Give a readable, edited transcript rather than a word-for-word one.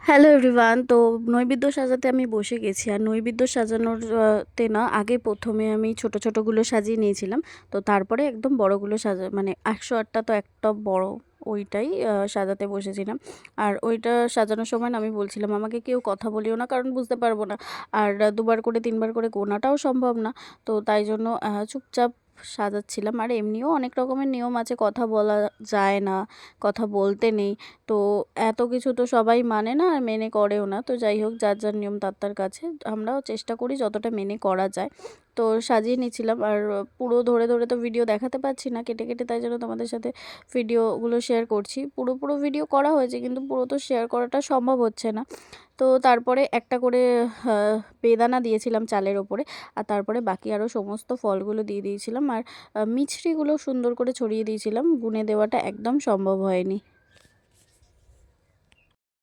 Hello everyone. তো নৈবেদ্য সাজাতে আমি বসে গেছি। আর নৈবেদ্য সাজানোর তে না আগে ১ম এ আমি ছোট, ছোটগুলো সাজিয়ে নিয়েছিলাম। তো তারপরে একদম বড়গুলো মানে ১০৮ টা তো একটা বড় ওইটাই সাজাতে বসেছিলাম। আর ওইটা সাজানোর সময় না আমি বলছিলাম, "আমাকে কেউ কথা বলিও না, কারণ বুঝতে পারব না। আর ২ বার করে ৩ বার করে গোনাটাও সম্ভব না।" তো তাই জন্য চুপচাপ সাজাচ্ছিলাম। আর এমনিও অনেক রকমের নিয়ম আছে, কথা বলা যায় না, কথা বলতে নেই। তো এত কিছু তো সবাই মানে না আর মেনে করেও না। তো যাই হোক, যার, যার নিয়ম তার, তার কাছে। আমরাও চেষ্টা করি যতটা মেনে করা যায়। তো সাজিয়ে নিচ্ছিলাম। আর পুরো ধরে, ধরে তো ভিডিও দেখাতে পারছি না। কেটে, কেটে তাই জন্য তোমাদের সাথে ভিডিওগুলো শেয়ার করছি। পুরো ভিডিও করা হয়েছে, কিন্তু পুরো তো শেয়ার করাটা সম্ভব হচ্ছে না। তো তারপরে একটা করে আ বেদানা দিয়েছিলাম চালের ওপরে। আর তারপরে বাকি আরও সমস্ত ফলগুলো দিয়ে দিয়েছিলাম। আর মিছরিগুলো সুন্দর করে ছড়িয়ে দিয়েছিলাম। গুনে দেওয়াটা একদম সম্ভব হয়নি।